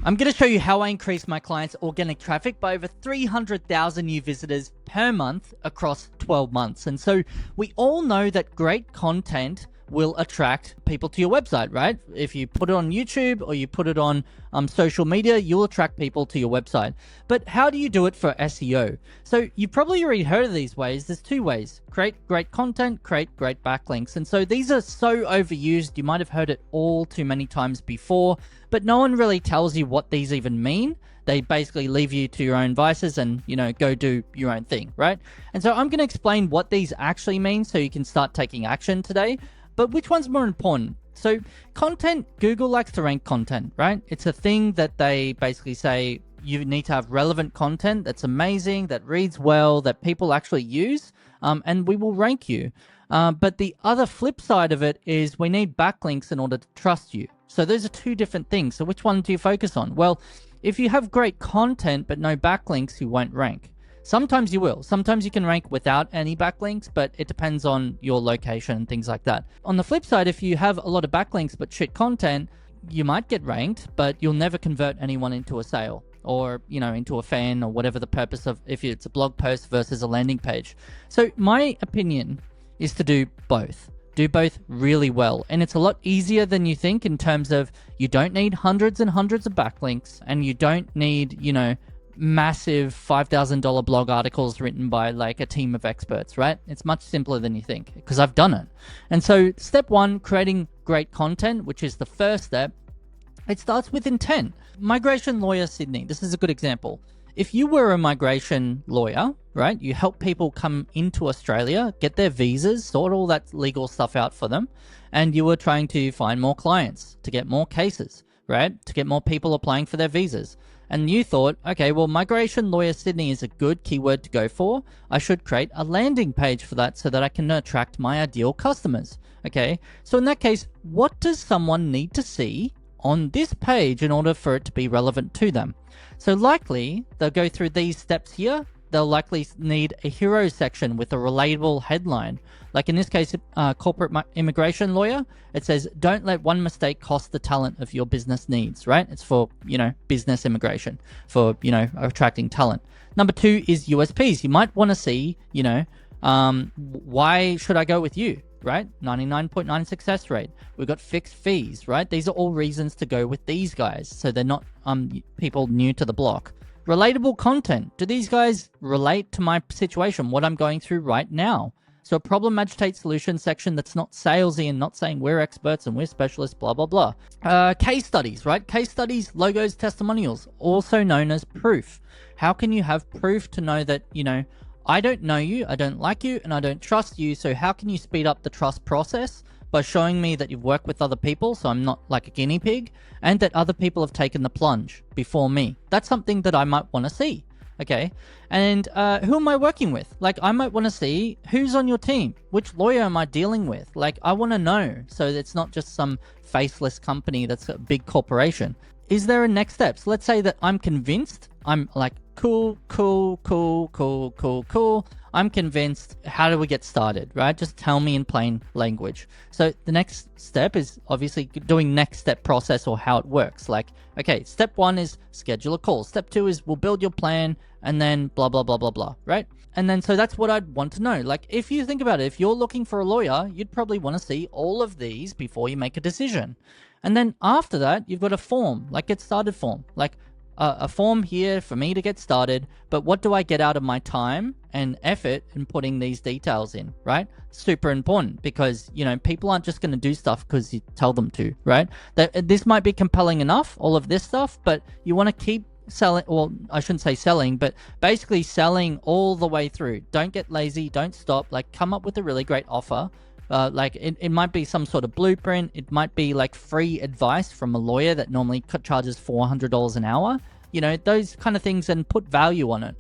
I'm going to show you how I increase my clients' organic traffic by over 300,000 new visitors per month across 12 months. And so we all know that great content will attract people to your website, right? If you put it on YouTube or you put it on social media, you'll attract people to your website. But how do you do it for SEO? So you've probably already heard of these ways. There's two ways: create great content, create great backlinks. And so these are so overused, you might have heard it all too many times before, but no one really tells you what these even mean. They basically leave you to your own vices and, go do your own thing, right? And so I'm going to explain what these actually mean so you can start taking action today. But which one's more important? So content, Google likes to rank content, right? It's a thing that they basically say you need to have relevant content that's amazing, that reads well, that people actually use, and we will rank you. But the other flip side of it is we need backlinks in order to trust you. So those are two different things. So which one do you focus on? Well, if you have great content but no backlinks, you won't rank. Sometimes you will. Sometimes you can rank without any backlinks, but it depends on your location and things like that. On the flip side, if you have a lot of backlinks but shit content, you might get ranked, but you'll never convert anyone into a sale or, into a fan or whatever the purpose of, if it's a blog post versus a landing page. So my opinion is to do both. Do both really well. And it's a lot easier than you think in terms of you don't need hundreds and hundreds of backlinks, and you don't need, massive $5,000 blog articles written by like a team of experts, right? It's much simpler than you think because I've done it. And so step one, creating great content, which is the first step, it starts with intent. Migration lawyer Sydney, this is a good example. If you were a migration lawyer, right, you help people come into Australia, get their visas, sort all that legal stuff out for them, and you were trying to find more clients to get more cases, right, to get more people applying for their visas. And you thought, okay, well, Migration Lawyer Sydney is a good keyword to go for. I should create a landing page for that so that I can attract my ideal customers. Okay, so in that case, what does someone need to see on this page in order for it to be relevant to them? So likely they'll go through these steps here. They'll likely need a hero section with a relatable headline. Like in this case, corporate immigration lawyer, it says, don't let one mistake cost the talent of your business needs, right? It's for, business immigration, for, attracting talent. Number two is USPs. You might want to see, why should I go with you, right? 99.9 success rate. We've got fixed fees, right? These are all reasons to go with these guys. So they're not people new to the block. Relatable content. Do these guys relate to my situation, what I'm going through right now? So a problem, agitate, solution section that's not salesy and not saying we're experts and we're specialists, blah, blah, blah. Case studies, right? Case studies, logos, testimonials, also known as proof. How can you have proof to know that, I don't know you, I don't like you, and I don't trust you. So how can you speed up the trust process? By showing me that you've worked with other people, so I'm not like a guinea pig, and that other people have taken the plunge before me. That's something that I might want to see, okay? And who am I working with? Like, I might want to see who's on your team. Which lawyer am I dealing with? Like, I want to know, so it's not just some faceless company that's a big corporation. Is there a next step? So let's say that I'm convinced, I'm like, cool. I'm convinced. How do we get started, right? Just tell me in plain language. So the next step is obviously doing next step process or how it works. Like, okay, step one is schedule a call. Step two is we'll build your plan and then blah, blah, blah, blah, blah, right? And then so that's what I'd want to know. Like, if you think about it, if you're looking for a lawyer, you'd probably want to see all of these before you make a decision. And then after that, you've got a form, like get started form, like a form here for me to get started, but what do I get out of my time and effort in putting these details in, right? Super important because, people aren't just going to do stuff because you tell them to, right? This might be compelling enough, all of this stuff, but you want to keep selling, well, I shouldn't say selling, but basically selling all the way through. Don't get lazy, don't stop, like come up with a really great offer. Like it might be some sort of blueprint. It might be like free advice from a lawyer that normally charges $400 an hour. Those kind of things, and put value on it.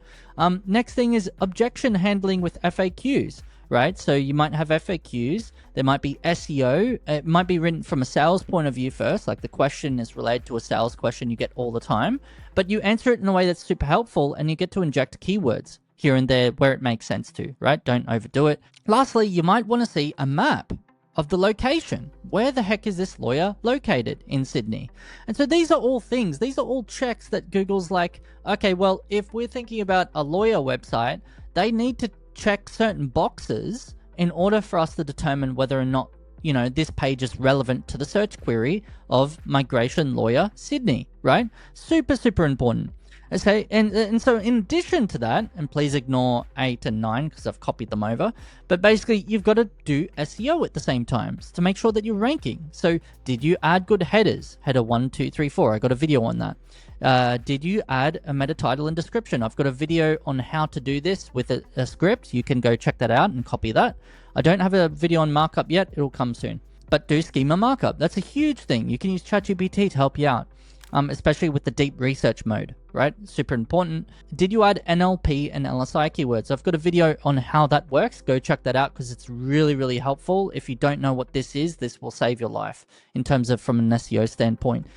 Next thing is objection handling with FAQs, right? So you might have FAQs. There might be SEO. It might be written from a sales point of view first, like the question is related to a sales question you get all the time, but you answer it in a way that's super helpful, and you get to inject keywords here and there where it makes sense to, right? Don't overdo it. Lastly, you might want to see a map. of the location. Where the heck is this lawyer located in Sydney? And so these are all things, these are all checks that Google's like, okay, well, if we're thinking about a lawyer website, they need to check certain boxes in order for us to determine whether or not, you know, this page is relevant to the search query of migration lawyer Sydney, right? Super, super important. Okay, and so in addition to that, and please ignore 8 and 9 because I've copied them over, but basically you've got to do SEO at the same time to make sure that you're ranking. So did you add good headers? Header 1, 2, 3, 4. I got a video on that. Did you add a meta title and description? I've got a video on how to do this with a script. You can go check that out and copy that. I don't have a video on markup yet. It'll come soon. But do schema markup. That's a huge thing. You can use ChatGPT to help you out. Especially with the deep research mode, right? Super important. Did you add NLP and LSI keywords? I've got a video on how that works. Go check that out because it's really, really helpful. If you don't know what this is, this will save your life in terms of from an SEO standpoint.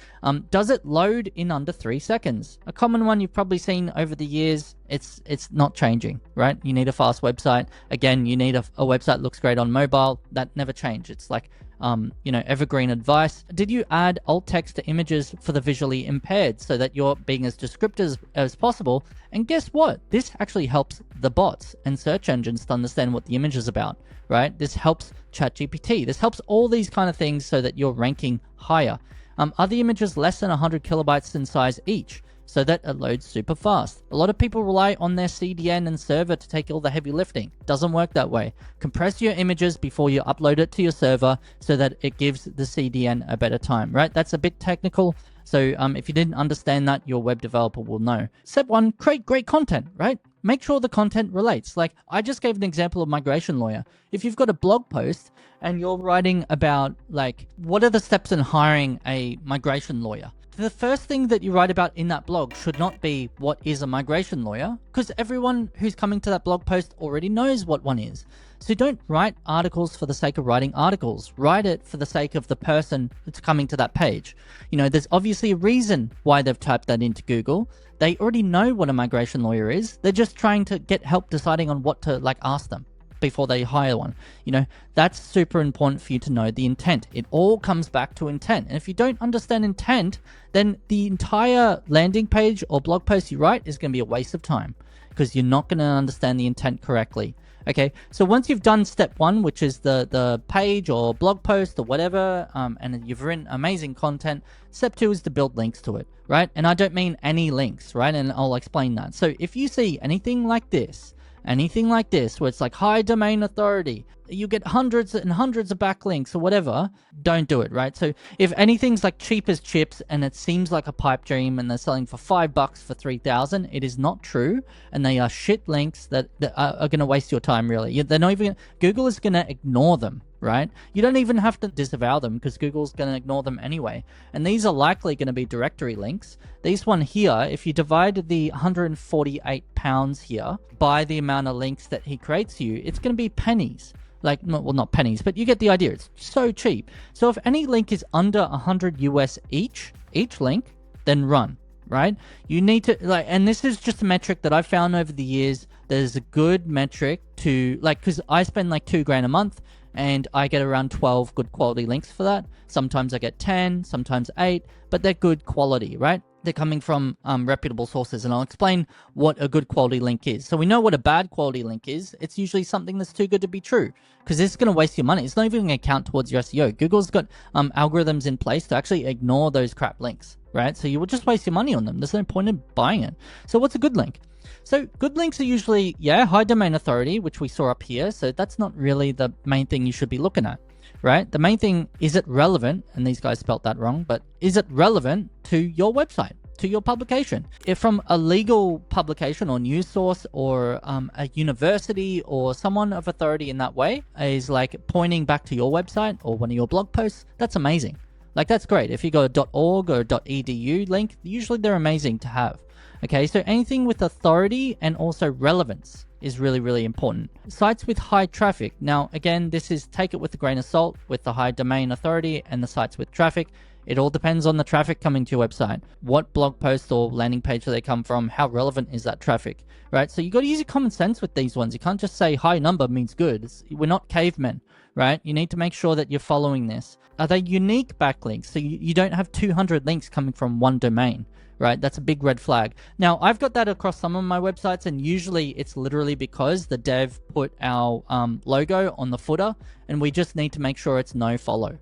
Does it load in under 3 seconds? A common one you've probably seen over the years. It's not changing, right? You need a fast website. Again, you need a website that looks great on mobile. That never changed. It's like evergreen advice. Did you add alt text to images for the visually impaired so that you're being as descriptive as possible? And guess what? This actually helps the bots and search engines to understand what the image is about, right? This helps ChatGPT. This helps all these kind of things so that you're ranking higher. Are the images less than 100 kilobytes in size each? So that it loads super fast. A lot of people rely on their CDN and server to take all the heavy lifting. Doesn't work that way. Compress your images before you upload it to your server so that it gives the CDN a better time, right? That's a bit technical. So if you didn't understand that, your web developer will know. Step 1, create great content, right? Make sure the content relates. Like I just gave an example of migration lawyer. If you've got a blog post and you're writing about like, what are the steps in hiring a migration lawyer? The first thing that you write about in that blog should not be what is a migration lawyer, because everyone who's coming to that blog post already knows what one is. So don't write articles for the sake of writing articles. Write it for the sake of the person that's coming to that page. You know, there's obviously a reason why they've typed that into Google. They already know what a migration lawyer is. They're just trying to get help deciding on what to ask them before they hire one. You know, that's super important for you to know the intent. It all comes back to intent. And if you don't understand intent, then the entire landing page or blog post you write is going to be a waste of time because you're not going to understand the intent correctly. Okay, so once you've done step 1, which is the page or blog post or whatever, and you've written amazing content, step 2 is to build links to it, right? And I don't mean any links, right? And I'll explain that. So if you see anything like this where it's like high domain authority, you get hundreds and hundreds of backlinks or whatever, don't do it, right? So if anything's like cheap as chips and it seems like a pipe dream and they're selling for $5 for 3,000, it is not true, and they are shit links that are going to waste your time. Really, they're not even. Google is going to ignore them, right? You don't even have to disavow them because Google's going to ignore them anyway. And these are likely going to be directory links. These one here, if you divide the £148 here by the amount of links that he creates you, it's going to be pennies. Like, well, not pennies, but you get the idea. It's so cheap. So if any link is under 100 US each link, then run, right? You need to, like, and this is just a metric that I've found over the years. There's a good metric to, like, because I spend like $2,000 a month and I get around 12 good quality links for that. Sometimes I get 10, sometimes 8, but they're good quality, right? They're coming from reputable sources, and I'll explain what a good quality link is. So we know what a bad quality link is. It's usually something that's too good to be true, because this is going to waste your money. It's not even going to count towards your SEO. Google's got algorithms in place to actually ignore those crap links, right? So you will just waste your money on them. There's no point in buying it. So what's a good link? So good links are usually, high domain authority, which we saw up here. So that's not really the main thing you should be looking at, right? The main thing, is it relevant? And these guys spelt that wrong, but is it relevant to your website, to your publication? If from a legal publication or news source or a university or someone of authority in that way is like pointing back to your website or one of your blog posts, that's amazing. Like, that's great. If you go to .org or .edu link, usually they're amazing to have. Okay, so anything with authority and also relevance is really, really important. Sites with high traffic. Now, again, this is take it with a grain of salt with the high domain authority and the sites with traffic. It all depends on the traffic coming to your website. What blog post or landing page do they come from? How relevant is that traffic, right? So you got to use your common sense with these ones. You can't just say high number means good. We're not cavemen, right? You need to make sure that you're following this. Are they unique backlinks? So you don't have 200 links coming from one domain, right? That's a big red flag. Now, I've got that across some of my websites, and usually it's literally because the dev put our logo on the footer, and we just need to make sure it's no follow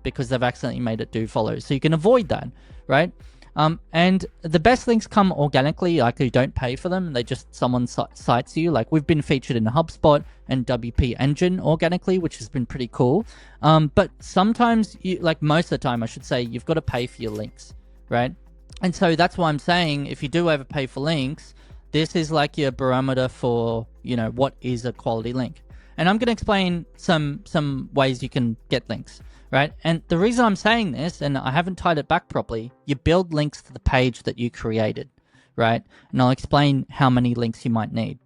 because they've accidentally made it do follow. So you can avoid that, right? And the best links come organically, like you don't pay for them. They just, someone cites you. Like we've been featured in HubSpot and WP Engine organically, which has been pretty cool. But sometimes, like most of the time, I should say, you've got to pay for your links, right? And so that's why I'm saying if you do overpay for links, this is like your barometer for, what is a quality link. And I'm going to explain some ways you can get links, right? And the reason I'm saying this, and I haven't tied it back properly, you build links to the page that you created, right? And I'll explain how many links you might need.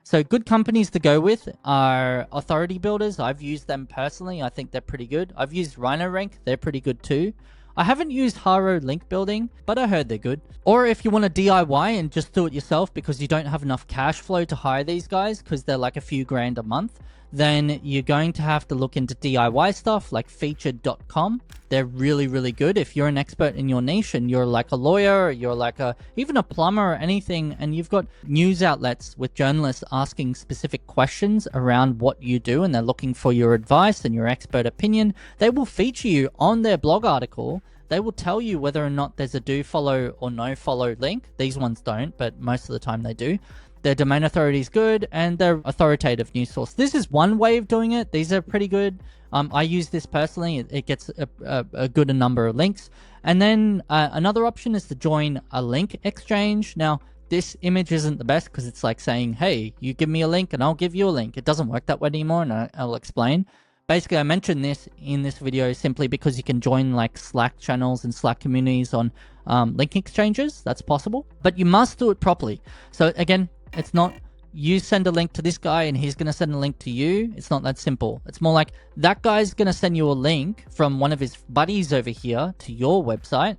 So good companies to go with are authority builders. I've used them personally. I think they're pretty good. I've used RhinoRank. They're pretty good too. I haven't used Haro link building, but I heard they're good. Or if you want to DIY and just do it yourself because you don't have enough cash flow to hire these guys because they're like a few grand a month, then you're going to have to look into DIY stuff like featured.com. They're really, really good. If you're an expert in your niche and you're like a lawyer, or you're like even a plumber or anything, and you've got news outlets with journalists asking specific questions around what you do, and they're looking for your advice and your expert opinion, they will feature you on their blog article. They will tell you whether or not there's a do follow or no follow link. These ones don't, but most of the time they do. Their domain authority is good, and they're authoritative news source. This is one way of doing it. These are pretty good. I use this personally. It gets a good number of links. And then another option is to join a link exchange. Now, this image isn't the best because it's like saying, hey, you give me a link and I'll give you a link. It doesn't work that way anymore, and I'll explain. Basically, I mentioned this in this video simply because you can join like Slack channels and Slack communities on link exchanges. That's possible, but you must do it properly. So again, it's not you send a link to this guy and he's going to send a link to you. It's not that simple. It's more like that guy's going to send you a link from one of his buddies over here to your website,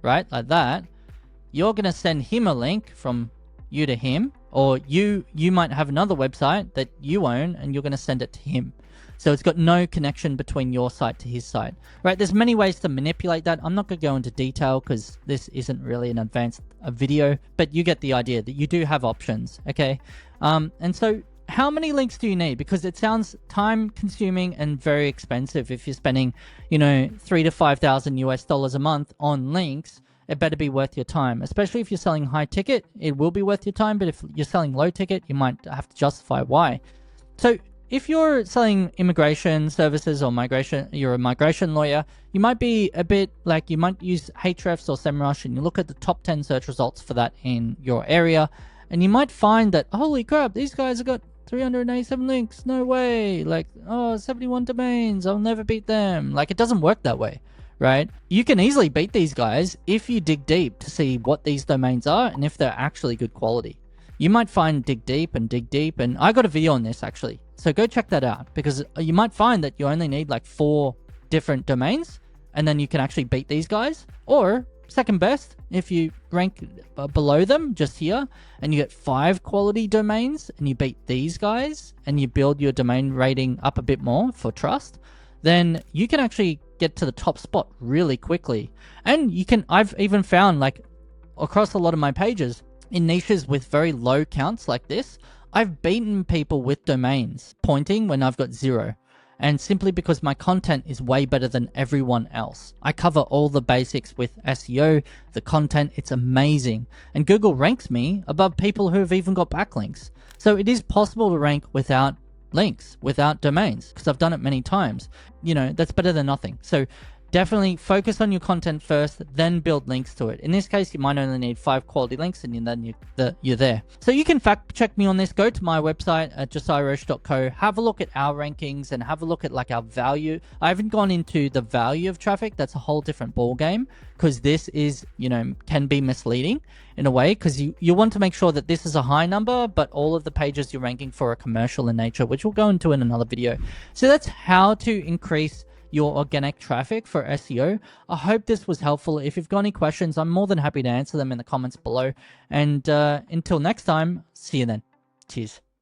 right? Like that. You're going to send him a link from you to him, or you might have another website that you own and you're going to send it to him. So it's got no connection between your site to his site, right? There's many ways to manipulate that. I'm not going to go into detail because this isn't really an advanced video, but you get the idea that you do have options, okay? And so how many links do you need? Because it sounds time consuming and very expensive. If you're spending, $3,000 to $5,000 a month on links, it better be worth your time, especially if you're selling high ticket. It will be worth your time, but if you're selling low ticket, you might have to justify why. So if you're selling immigration services or migration, you're a migration lawyer, you might be a bit like, you might use Ahrefs or SEMrush, and you look at the top 10 search results for that in your area, and you might find that, holy crap, these guys have got 387 links, no way, like, 71 domains, I'll never beat them. Like, it doesn't work that way, right? You can easily beat these guys if you dig deep to see what these domains are and if they're actually good quality. You might find dig deep, and I got a video on this actually. So go check that out, because you might find that you only need like 4 different domains and then you can actually beat these guys. Or second best, if you rank below them just here and you get 5 quality domains and you beat these guys and you build your domain rating up a bit more for trust, then you can actually get to the top spot really quickly. And I've even found, like, across a lot of my pages in niches with very low counts like this, I've beaten people with domains pointing when I've got 0. And simply because my content is way better than everyone else. I cover all the basics with SEO, the content, it's amazing. And Google ranks me above people who have even got backlinks. So it is possible to rank without links, without domains, because I've done it many times. That's better than nothing. So definitely focus on your content first, then build links to it. In this case, you might only need 5 quality links, and then you're there. So you can fact check me on this. Go to my website at josiahroche.co. Have a look at our rankings and have a look at like our value. I haven't gone into the value of traffic. That's a whole different ball game, because this is, can be misleading in a way, because you want to make sure that this is a high number, but all of the pages you're ranking for are commercial in nature, which we'll go into in another video. So that's how to increase your organic traffic for SEO. I hope this was helpful. If you've got any questions, I'm more than happy to answer them in the comments below. And until next time, see you then. Cheers.